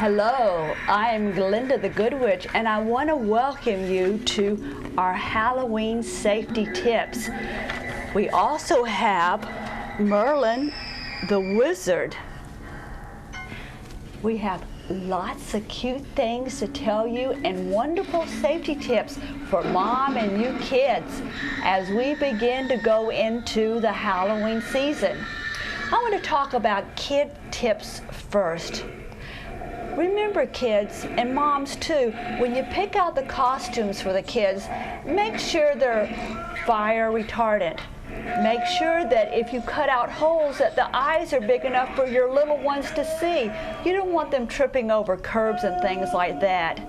Hello, I'm Glenda the Good Witch, and I want to welcome you to our Halloween safety tips. We also have Merlin the Wizard. We have lots of cute things to tell you and wonderful safety tips for mom and you kids as we begin to go into the Halloween season. I want to talk about kid tips first. Remember, kids, and moms too, when you pick out the costumes for the kids, make sure they're fire retardant. Make sure that if you cut out holes that the eyes are big enough for your little ones to see. You don't want them tripping over curbs and things like that.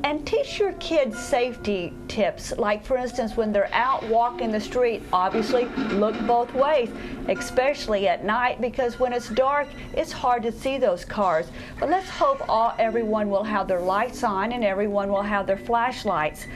And teach your kids safety tips, like for instance when they're out walking the street, obviously look both ways, especially at night, because when it's dark it's hard to see those cars. But let's hope everyone will have their lights on and everyone will have their flashlights.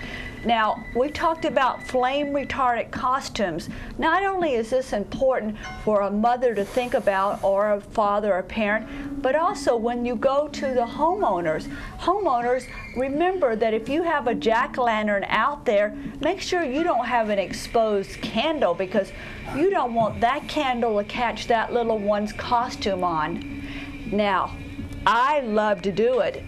Now, we talked about flame retardant costumes. Not only is this important for a mother to think about, or a father or parent, but also when you go to the homeowners. Homeowners, remember that if you have a jack-o'-lantern out there, make sure you don't have an exposed candle, because you don't want that candle to catch that little one's costume on. Now, I love to do it,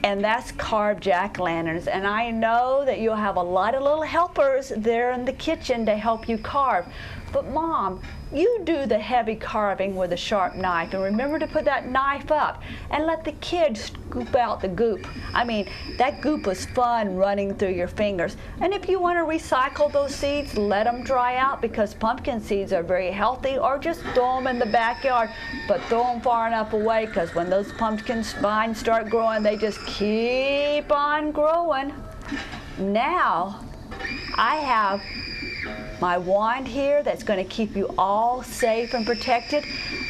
and that's carved jack-o'-lanterns. And I know that you'll have a lot of little helpers there in the kitchen to help you carve. But Mom, you do the heavy carving with a sharp knife, and remember to put that knife up and let the kids scoop out the goop. I mean, that goop was fun running through your fingers. And if you want to recycle those seeds, let them dry out, because pumpkin seeds are very healthy, or just throw them in the backyard, but throw them far enough away, because when those pumpkin vines start growing, they just keep on growing. Now, I have my wand here that's going to keep you all safe and protected,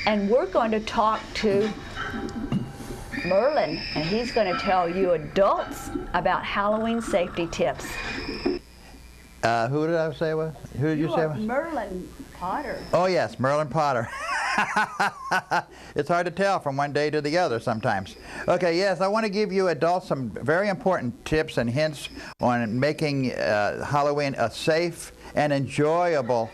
and we're going to talk to Merlin, and he's going to tell you adults about Halloween safety tips. Who did I say was? Who did you say was? Merlin Potter. Oh yes, Merlin Potter. It's hard to tell from one day to the other sometimes. Okay, yes, I want to give you adults some very important tips and hints on making Halloween a safe and enjoyable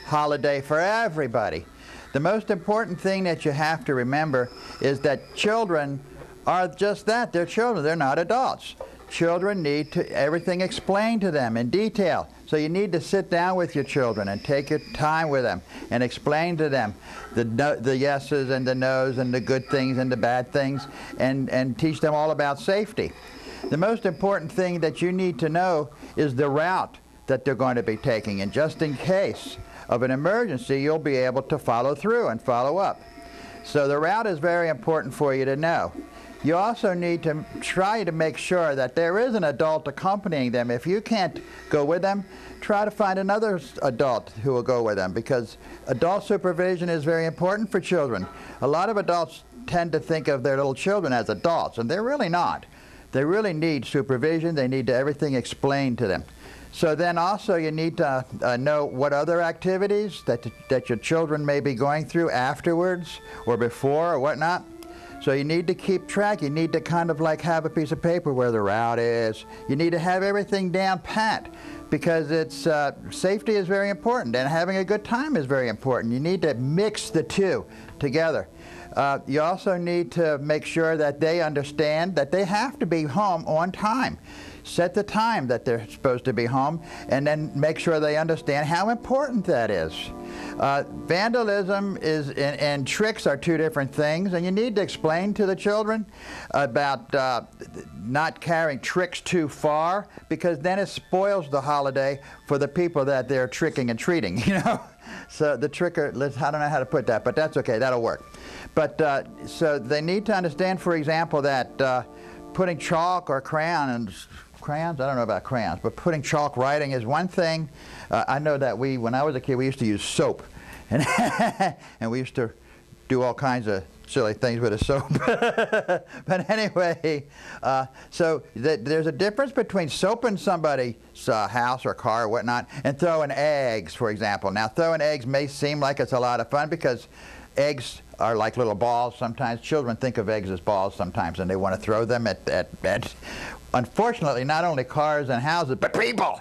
holiday for everybody. The most important thing that you have to remember is that children are just that. They're children. They're not adults. Children need everything explained to them in detail. So you need to sit down with your children and take your time with them and explain to them the yeses and the nos and the good things and the bad things, and teach them all about safety. The most important thing that you need to know is the route that they're going to be taking, and just in case of an emergency, you'll be able to follow through and follow up. So the route is very important for you to know. You also need to try to make sure that there is an adult accompanying them. If you can't go with them, try to find another adult who will go with them, because adult supervision is very important for children. A lot of adults tend to think of their little children as adults, and they're really not. They really need supervision. They need everything explained to them. So then also you need to know what other activities that your children may be going through afterwards or before or whatnot. So you need to keep track. You need to kind of like have a piece of paper where the route is. You need to have everything down pat, because it's safety is very important, and having a good time is very important. You need to mix the two together. You also need to make sure that they understand that they have to be home on time. Set the time that they're supposed to be home, and then make sure they understand how important that is. Vandalism and tricks are two different things, and you need to explain to the children about not carrying tricks too far, because then it spoils the holiday for the people that they're tricking and treating, you know. So the tricker, I don't know how to put that, but that's okay, that'll work. But so they need to understand, for example, that putting chalk or crayons, I don't know about crayons, but putting chalk writing is one thing. I know that when I was a kid, we used to use soap, and, and we used to do all kinds of silly things with a soap. But anyway, so there's a difference between soaping somebody's house or car or whatnot and throwing eggs, for example. Now, throwing eggs may seem like it's a lot of fun, because eggs are like little balls sometimes. Children think of eggs as balls sometimes, and they want to throw them at unfortunately, not only cars and houses, but people.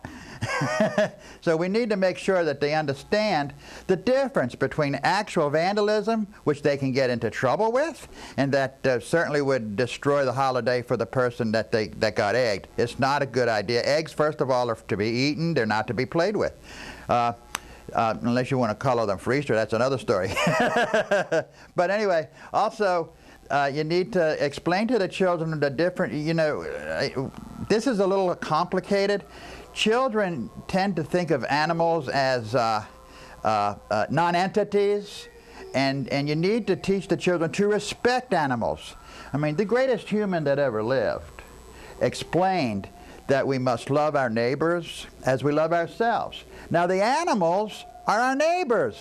So we need to make sure that they understand the difference between actual vandalism, which they can get into trouble with, and that certainly would destroy the holiday for the person that got egged. It's not a good idea. Eggs, first of all, are to be eaten. They're not to be played with. Unless you want to color them for Easter, that's another story. But anyway, also, you need to explain to the children the different, this is a little complicated. Children tend to think of animals as non-entities, and you need to teach the children to respect animals. I mean, the greatest human that ever lived explained that we must love our neighbors as we love ourselves. Now, the animals are our neighbors.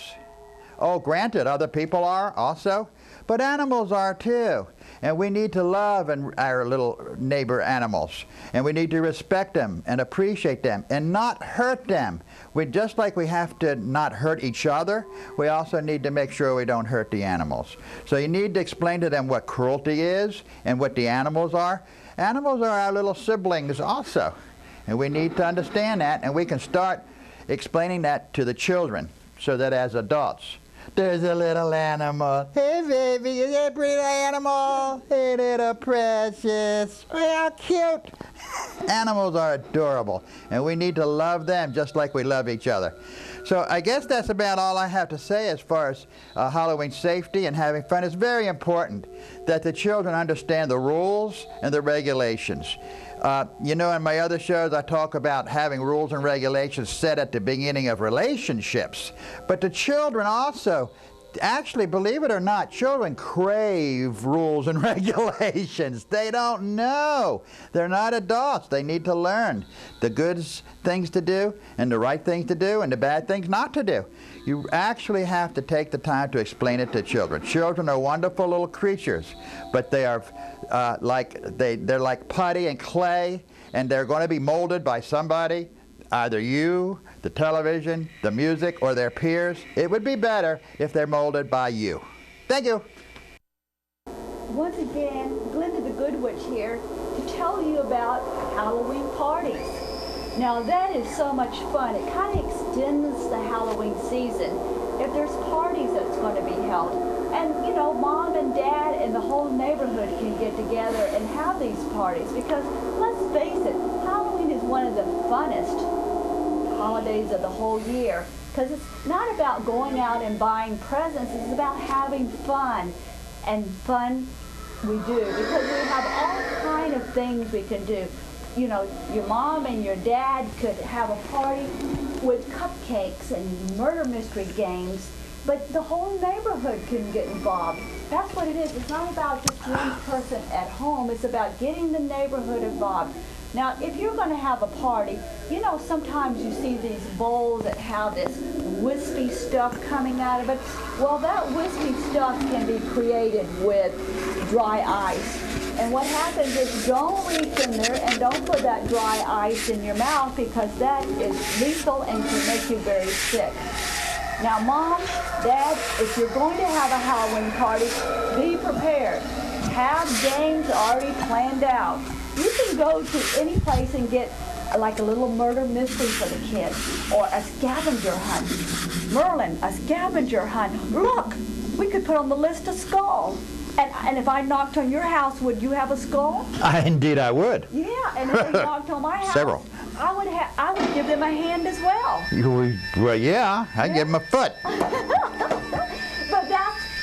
Oh, granted, other people are also, but animals are too. And we need to love our little neighbor animals. And we need to respect them and appreciate them and not hurt them. Just like we have to not hurt each other, we also need to make sure we don't hurt the animals. So you need to explain to them what cruelty is and what the animals are. Animals are our little siblings also. And we need to understand that, and we can start explaining that to the children so that as adults, there's a little animal. Hey, baby, is that a pretty animal? Hey, little precious. Oh, how cute. Animals are adorable, and we need to love them just like we love each other. So I guess that's about all I have to say as far as Halloween safety and having fun. It's very important that the children understand the rules and the regulations. In my other shows I talk about having rules and regulations set at the beginning of relationships. But the children also, actually, believe it or not, children crave rules and regulations. They don't know. They're not adults. They need to learn the good things to do and the right things to do and the bad things not to do. You actually have to take the time to explain it to children. Children are wonderful little creatures, but they are they're like putty and clay, and they're going to be molded by somebody, either you, the television, the music, or their peers. It would be better if they're molded by you. Thank you. Once again, Glenda the Good Witch here to tell you about Halloween parties. Now that is so much fun. It kind of extends the Halloween season if there's parties that's going to be held. And, Mom and Dad and the whole neighborhood can get together and have these parties because, let's face it, Halloween is one of the funnest holidays of the whole year because it's not about going out and buying presents. It's about having fun. And fun we do because we have all kind of things we can do. Your mom and your dad could have a party with cupcakes and murder mystery games, but the whole neighborhood can get involved. That's what it is. It's not about just one person at home. It's about getting the neighborhood involved. Now, if you're going to have a party, sometimes you see these bowls that have this wispy stuff coming out of it. Well, that wispy stuff can be created with dry ice. And what happens is don't reach in there and don't put that dry ice in your mouth because that is lethal and can make you very sick. Now, Mom, Dad, if you're going to have a Halloween party, be prepared. Have games already planned out. You can go to any place and get like a little murder mystery for the kids or a scavenger hunt. Merlin, a scavenger hunt. Look, we could put on the list a skull. And if I knocked on your house, would you have a skull? Indeed I would. Yeah, and if they knocked on my house, several. I would give them a hand as well. Well, yeah, I'd give them a foot.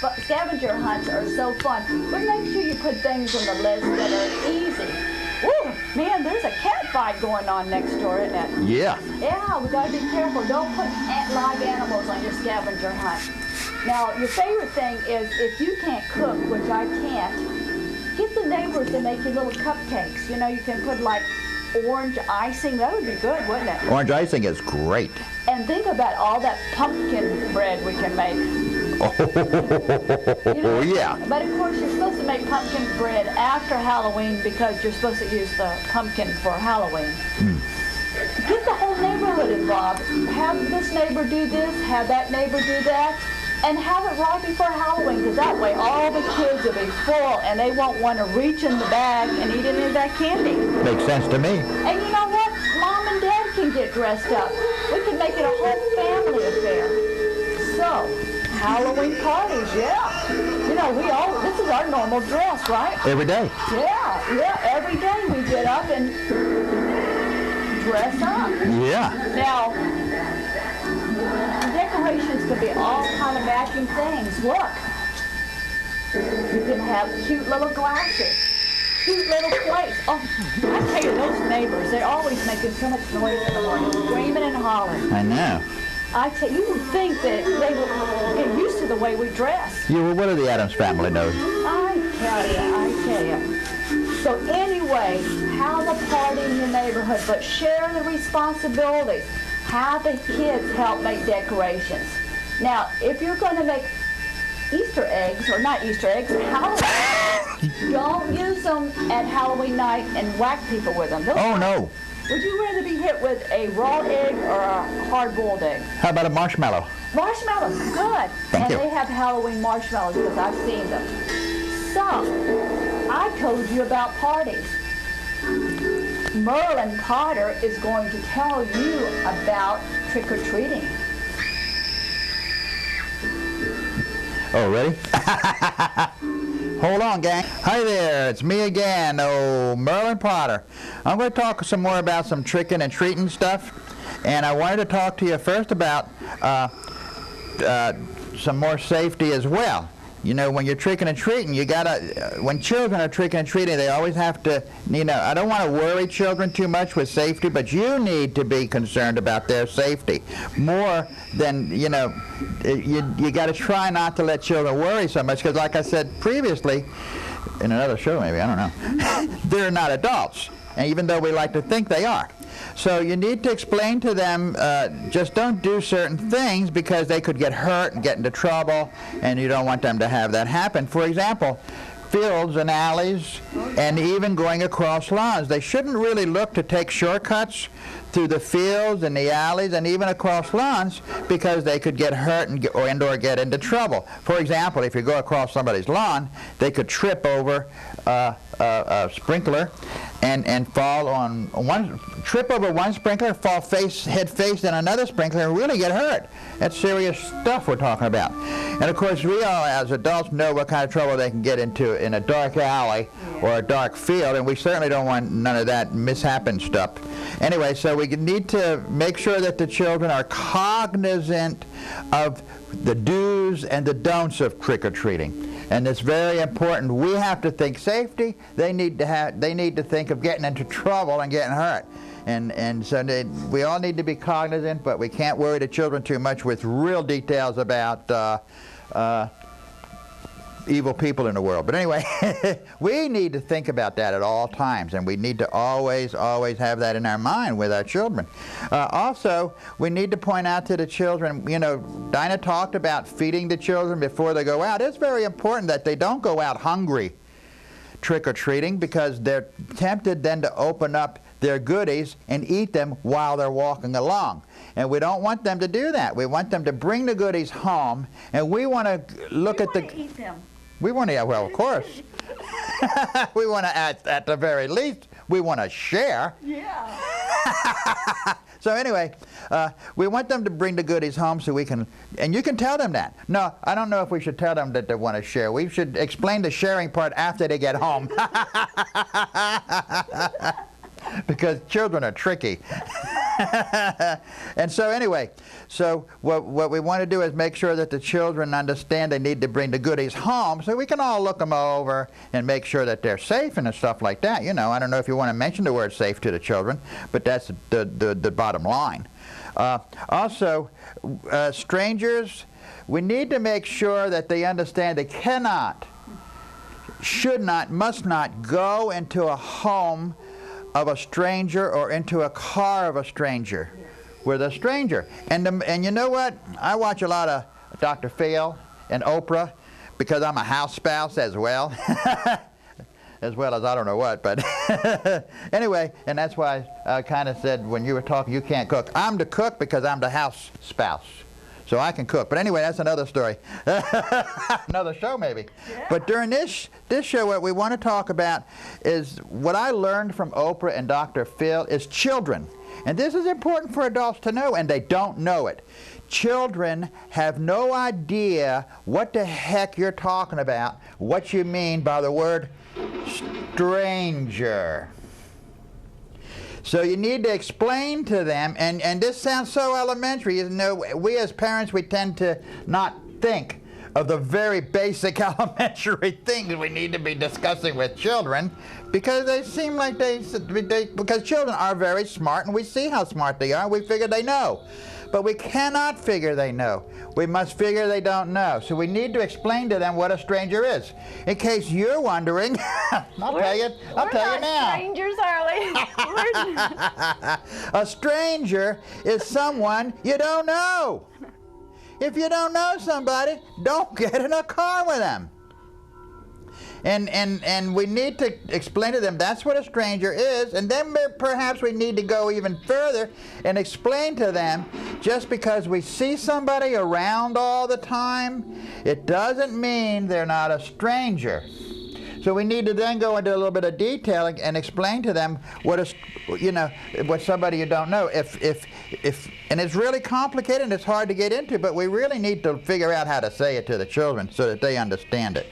But scavenger hunts are so fun. But make sure you put things on the list that are easy. Ooh, man, there's a cat fight going on next door, isn't it? Yeah. Yeah, we gotta be careful. Don't put live animals on your scavenger hunt. Now, your favorite thing is if you can't cook, which I can't, get the neighbors to make you little cupcakes. You can put like orange icing. That would be good, wouldn't it? Orange icing is great. And think about all that pumpkin bread we can make. Oh, yeah. But of course, you're supposed to make pumpkin bread after Halloween because you're supposed to use the pumpkin for Halloween. Get the whole neighborhood involved. Have this neighbor do this, have that neighbor do that. And have it right before Halloween, because that way all the kids will be full and they won't want to reach in the bag and eat any of that candy. Makes sense to me. And you know what? Mom and Dad can get dressed up. We can make it a whole family affair. So, Halloween parties, yeah. You know, this is our normal dress, right? Every day. Yeah, every day we get up and dress up. Yeah. Now, decorations can be all kind of matching things. Look, you can have cute little glasses, cute little plates. Oh, I tell you, those neighbors, they're always making so much noise in the morning, screaming and hollering. I know. I tell you, you would think that they would get used to the way we dress. Yeah, well, what do the Addams family know? I tell you. So anyway, have a party in your neighborhood, but share the responsibilities. Have the kids help make decorations. Now, if you're going to make Easter eggs, or not Easter eggs, Halloween, don't use them at Halloween night and whack people with them. Oh, no. Would you rather be hit with a raw egg or a hard-boiled egg? How about a marshmallow? Marshmallows, good. Thank you. And they have Halloween marshmallows because I've seen them. So, I told you about parties. Merlin Potter is going to tell you about trick-or-treating. Oh, ready? Hold on, gang. Hi there, it's me again, Merlin Potter. I'm going to talk some more about some tricking and treating stuff, and I wanted to talk to you first about some more safety as well. You know, when you're tricking and treating, you gotta, when children are tricking and treating, they always have to, you know, I don't want to worry children too much with safety, but you need to be concerned about their safety more than, you know, you got to try not to let children worry so much, because like I said previously, in another show maybe, I don't know, they're not adults, and even though we like to think they are. So you need to explain to them, just don't do certain things because they could get hurt and get into trouble, and you don't want them to have that happen. For example, fields and alleys, and even going across lawns. They shouldn't really look to take shortcuts through the fields and the alleys and even across lawns, because they could get hurt or get into trouble. For example, if you go across somebody's lawn, they could trip over a sprinkler and fall on trip over one sprinkler, fall head face in another sprinkler, and really get hurt. That's serious stuff we're talking about. And of course, we all as adults know what kind of trouble they can get into in a dark alley or a dark field, and we certainly don't want none of that mishappen stuff. Anyway, so we need to make sure that the children are cognizant of the do's and the don'ts of trick-or-treating. And it's very important. We have to think safety. They need to think of getting into trouble and getting hurt. And so we all need to be cognizant, but we can't worry the children too much with real details about evil people in the world. But anyway, we need to think about that at all times, and we need to always have that in our mind with our children. Also, we need to point out to the children, you know, Dinah talked about feeding the children before they go out. It's very important that they don't go out hungry trick-or-treating, because they're tempted then to open up their goodies and eat them while they're walking along. And we don't want them to do that. We want them to bring the goodies home, and we want to look at the... eat them. We want to, yeah, well, of course. We want to, at the very least, we want to share. Yeah. So anyway, we want them to bring the goodies home so we can, and you can tell them that. No, I don't know if we should tell them that they want to share. We should explain the sharing part after they get home. Because children are tricky. And so anyway, so what we want to do is make sure that the children understand they need to bring the goodies home so we can all look them over and make sure that they're safe and stuff like that. You know, I don't know if you want to mention the word safe to the children, but that's the bottom line. Also, strangers, we need to make sure that they understand they cannot, should not, must not go into a home of a stranger or into a car of a stranger with a stranger. And you know what? I watch a lot of Dr. Phil and Oprah because I'm a house spouse as well. As well as I don't know what, but anyway, and that's why I kind of said when you were talking, you can't cook. I'm the cook because I'm the house spouse. so I can cook. But anyway, that's another story. Another show maybe. Yeah. But during this show, what we want to talk about is what I learned from Oprah and Dr. Phil is children. And this is important for adults to know, and they don't know it. Children have no idea what the heck you're talking about, what you mean by the word stranger. So you need to explain to them, and this sounds so elementary. You know, we as parents, we tend to not think of the very basic elementary things we need to be discussing with children, because they seem like because children are very smart, and we see how smart they are, and we figure they know. But we cannot figure they know. We must figure they don't know. So we need to explain to them what a stranger is. In case you're wondering, I'll tell you now. We're not strangers, are we? A stranger is someone you don't know. If you don't know somebody, don't get in a car with them. And we need to explain to them that's what a stranger is, and then perhaps we need to go even further and explain to them, just because we see somebody around all the time, it doesn't mean they're not a stranger. So we need to then go into a little bit of detail and explain to them what somebody you don't know. And it's really complicated and it's hard to get into, but we really need to figure out how to say it to the children so that they understand it.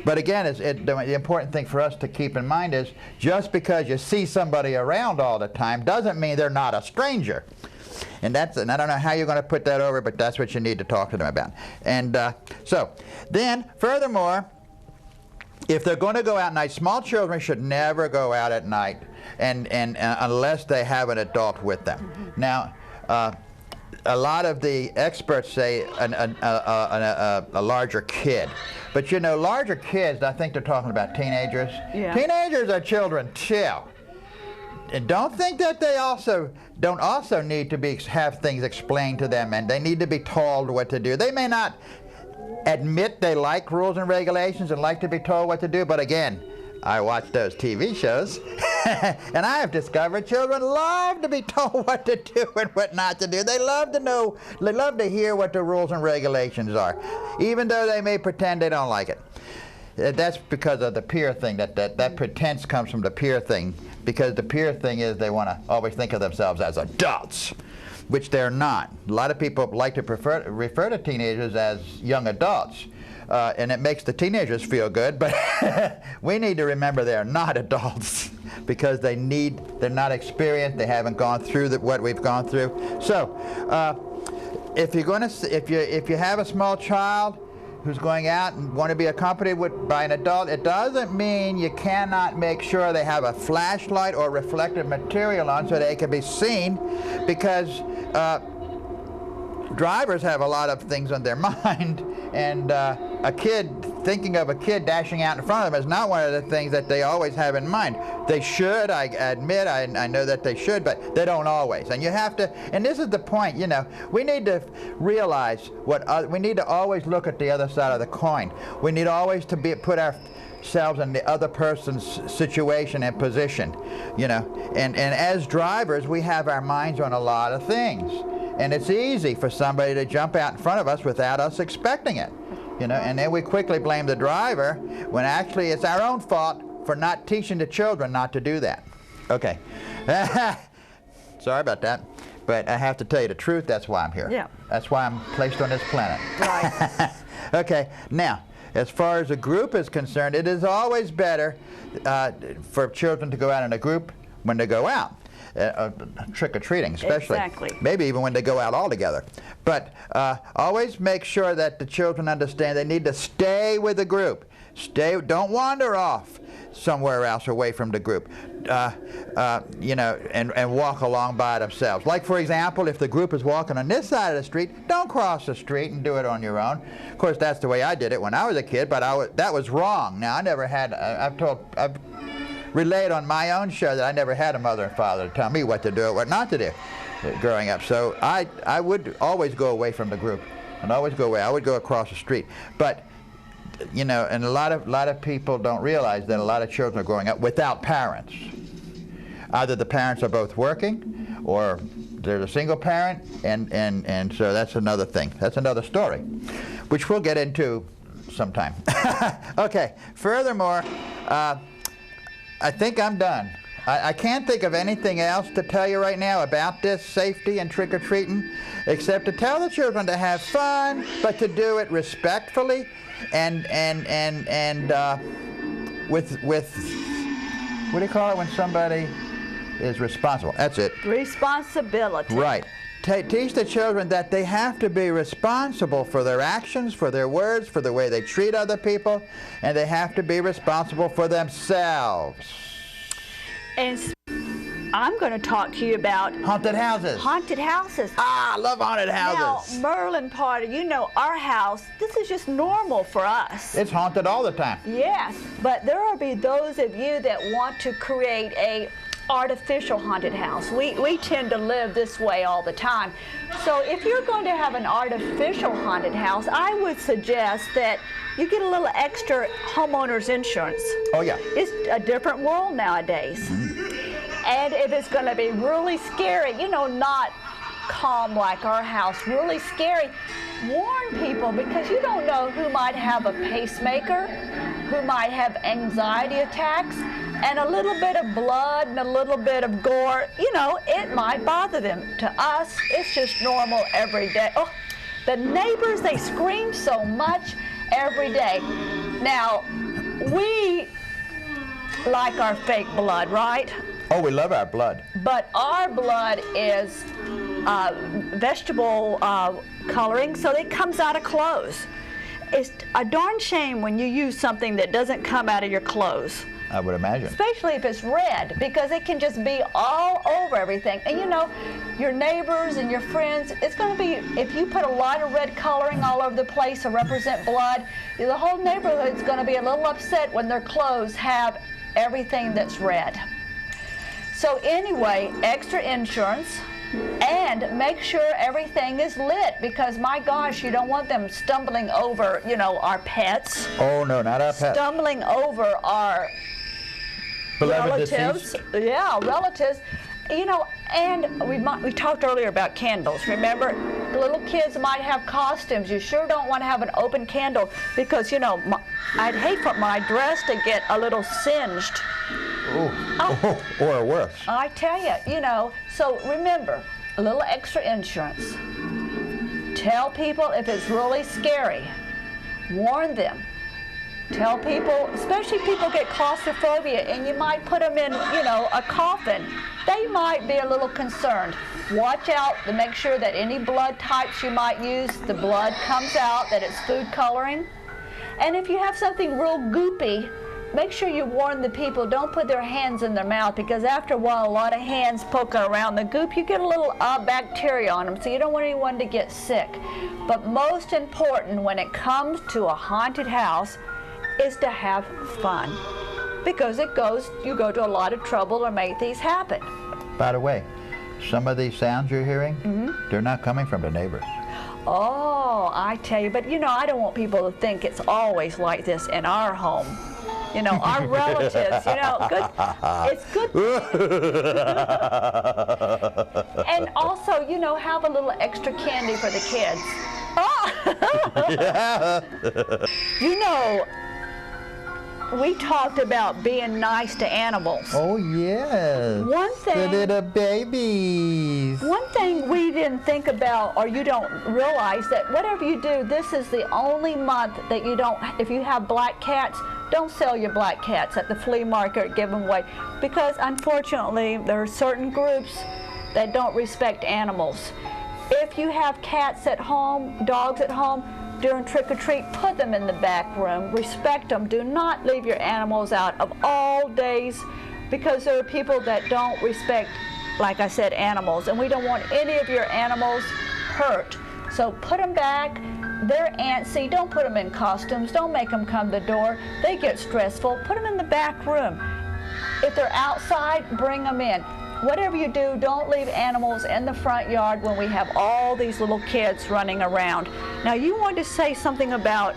But again, the important thing for us to keep in mind is just because you see somebody around all the time doesn't mean they're not a stranger. And I don't know how you're going to put that over, but that's what you need to talk to them about. And so then, furthermore, if they're going to go out at night, small children should never go out at night, and unless they have an adult with them. Now, a lot of the experts say a larger kid. But larger kids, I think they're talking about teenagers. Yeah. Teenagers are children too. And don't think that they don't also need to have things explained to them, and they need to be told what to do. They may not admit they like rules and regulations and like to be told what to do, but again, I watch those TV shows, and I have discovered children love to be told what to do and what not to do. They love to know, they love to hear what the rules and regulations are, even though they may pretend they don't like it. That's because of the peer thing, that pretense comes from the peer thing, because the peer thing is they want to always think of themselves as adults, which they're not. A lot of people like to refer to teenagers as young adults, and it makes the teenagers feel good, but we need to remember they're not adults because they're not experienced, they haven't gone through what we've gone through. So if you have a small child who's going out and want to be accompanied by an adult, it doesn't mean you cannot make sure they have a flashlight or reflective material on so they can be seen, because drivers have a lot of things on their mind, and thinking of a kid dashing out in front of them is not one of the things that they always have in mind. They should, I admit, I know that they should, but they don't always. And you have to, and this is the point, we need to realize we need to always look at the other side of the coin. We need always to put ourselves in the other person's situation and position, and as drivers, we have our minds on a lot of things. And it's easy for somebody to jump out in front of us without us expecting it, and then we quickly blame the driver when actually it's our own fault for not teaching the children not to do that. Okay. Sorry about that, but I have to tell you the truth, that's why I'm here. Yeah. That's why I'm placed on this planet. Right. Okay, now, as far as a group is concerned, it is always better for children to go out in a group when they go out. Trick-or-treating especially. Exactly. Maybe even when they go out all together. But always make sure that the children understand they need to stay with the group. Don't wander off somewhere else away from the group, and walk along by themselves. Like, for example, if the group is walking on this side of the street, don't cross the street and do it on your own. Of course, that's the way I did it when I was a kid, but that was wrong. Now, I never had, I've relayed on my own show that I never had a mother and father to tell me what to do or what not to do growing up. So I would always go away from the group and always go away. I would go across the street. But, and a lot of people don't realize that a lot of children are growing up without parents. Either the parents are both working or there's a single parent, and so that's another thing. That's another story, which we'll get into sometime. Okay, furthermore, I think I'm done. I can't think of anything else to tell you right now about this safety and trick-or-treating, except to tell the children to have fun, but to do it respectfully and with what do you call it when somebody is responsible? That's it. Responsibility. Right. Teach the children that they have to be responsible for their actions, for their words, for the way they treat other people, and they have to be responsible for themselves. And I'm going to talk to you about haunted houses. Haunted houses. Ah, I love haunted houses. Now, Merlin Potter, you know, our house, this is just normal for us. It's haunted all the time. Yes, but there will be those of you that want to create a artificial haunted house. We tend to live this way all the time. So if you're going to have an artificial haunted house, I would suggest that you get a little extra homeowner's insurance. Oh, yeah. It's a different world nowadays. And if it's going to be really scary, you know, not calm like our house, really scary, warn people, because you don't know who might have a pacemaker, who might have anxiety attacks, and a little bit of blood and a little bit of gore, you know, it might bother them. To us, it's just normal every day. Oh, the neighbors, they scream so much every day. Now, we like our fake blood, right? Oh, we love our blood. But our blood is vegetable coloring, so it comes out of clothes. It's a darn shame when you use something that doesn't come out of your clothes. I would imagine. Especially if it's red, because it can just be all over everything. And you know, your neighbors and your friends, it's going to be, if you put a lot of red coloring all over the place to represent blood, the whole neighborhood's going to be a little upset when their clothes have everything that's red. So anyway, extra insurance, and make sure everything is lit, because my gosh, you don't want them stumbling over, you know, our pets. Oh no, not our pets. Stumbling over our relatives. Yeah, relatives. You know, and we talked earlier about candles. Remember, the little kids might have costumes. You sure don't want to have an open candle, because, you know, I'd hate for my dress to get a little singed. Oh. Or worse. I tell you, you know, so remember, a little extra insurance. Tell people if it's really scary. Warn them. Tell people, especially people get claustrophobia, and you might put them in, you know, a coffin. They might be a little concerned. Watch out to make sure that any blood types you might use, the blood comes out, that it's food coloring. And if you have something real goopy, make sure you warn the people, don't put their hands in their mouth, because after a while, a lot of hands poking around the goop, you get a little bacteria on them, so you don't want anyone to get sick. But most important when it comes to a haunted house is to have fun, because you go to a lot of trouble to make these happen. By the way, some of these sounds you're hearing, they're not coming from the neighbors. Oh, I tell you, but you know, I don't want people to think it's always like this in our home. You know, our relatives, you know, it's good. And also, you know, have a little extra candy for the kids. Oh. You know, we talked about being nice to animals. Oh, yes. One thing, the little babies. One thing we didn't think about, or you don't realize, that whatever you do, this is the only month that you don't, if you have black cats, don't sell your black cats at the flea market, give them away, because unfortunately there are certain groups that don't respect animals. If you have cats at home, dogs at home, during trick-or-treat, put them in the back room, respect them. Do not leave your animals out of all days, because there are people that don't respect, like I said, animals, and we don't want any of your animals hurt. So put them back. They're antsy. Don't put them in costumes. Don't make them come to the door. They get stressful. Put them in the back room. If they're outside, bring them in. Whatever you do, don't leave animals in the front yard when we have all these little kids running around. Now, you wanted to say something about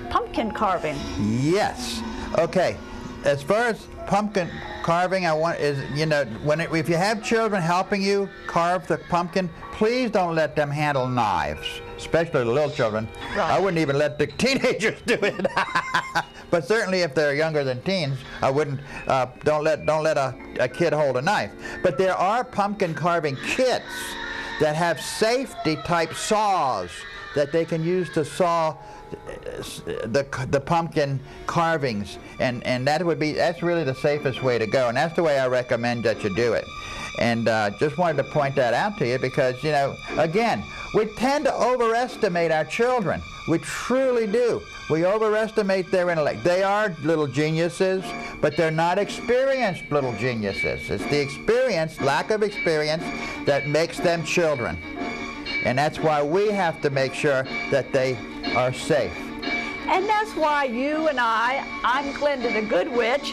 pumpkin carving. Yes. Okay. As far as pumpkin carving, if you have children helping you carve the pumpkin, please don't let them handle knives, especially the little children. Right. I wouldn't even let the teenagers do it. But certainly if they're younger than teens, I wouldn't. Don't let a kid hold a knife. But there are pumpkin carving kits that have safety type saws that they can use to saw the pumpkin carvings, and that's really the safest way to go, and that's the way I recommend that you do it. And just wanted to point that out to you because, again, we tend to overestimate our children. We truly do. We overestimate their intellect. They are little geniuses, but they're not experienced little geniuses. It's the lack of experience, that makes them children. And that's why we have to make sure that they are safe. And that's why you and I'm Glenda the Good Witch,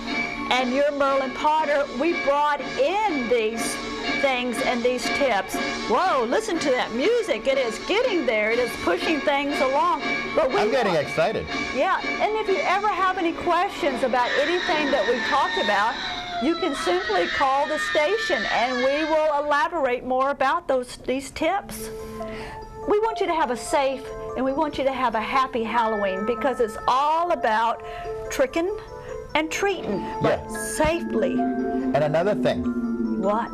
and you're Merlin Potter, we brought in these things and these tips. Whoa, listen to that music. It is getting there. It is pushing things along. But I'm getting excited. Yeah, and if you ever have any questions about anything that we talked about, you can simply call the station and we will elaborate more about these tips. We want you to have a safe and we want you to have a happy Halloween because it's all about tricking and treating, but safely. And another thing. What?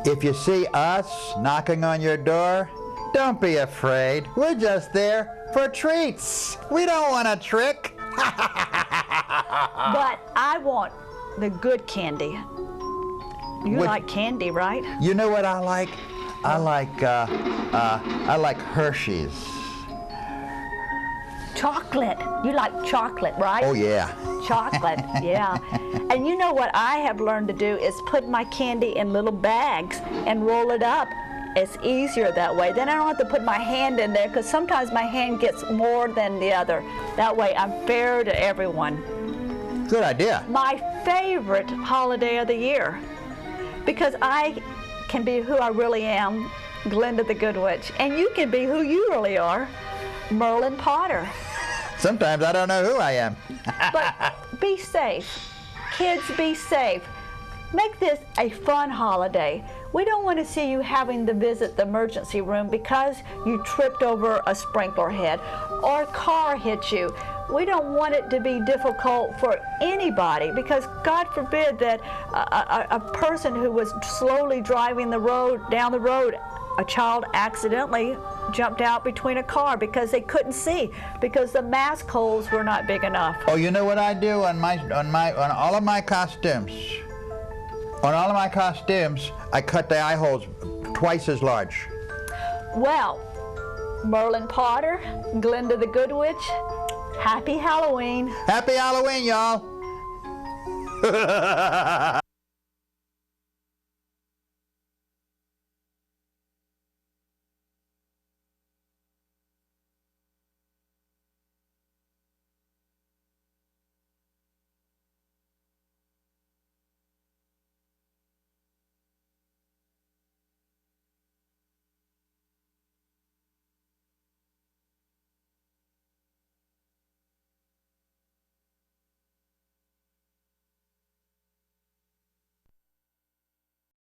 If you see us knocking on your door, don't be afraid. We're just there for treats. We don't want a trick. But I want the good candy. You like candy, right? You know what I like? I like Hershey's. Chocolate. You like chocolate, right? Oh, yeah. Chocolate, yeah. And you know what I have learned to do is put my candy in little bags and roll it up. It's easier that way. Then I don't have to put my hand in there because sometimes my hand gets more than the other. That way I'm fair to everyone. Good idea. My favorite holiday of the year, because I can be who I really am, Glenda the Good Witch, and you can be who you really are, Merlin Potter. Sometimes I don't know who I am. But be safe. Kids, be safe. Make this a fun holiday. We don't want to see you having to visit the emergency room because you tripped over a sprinkler head or a car hit you. We don't want it to be difficult for anybody because God forbid that a person who was slowly driving down the road, a child accidentally jumped out between a car because they couldn't see because the mask holes were not big enough. Oh, you know what I do on all of my costumes? On all of my costumes, I cut the eye holes twice as large. Well, Merlin Potter, Glenda the Good Witch, happy Halloween. Happy Halloween, y'all.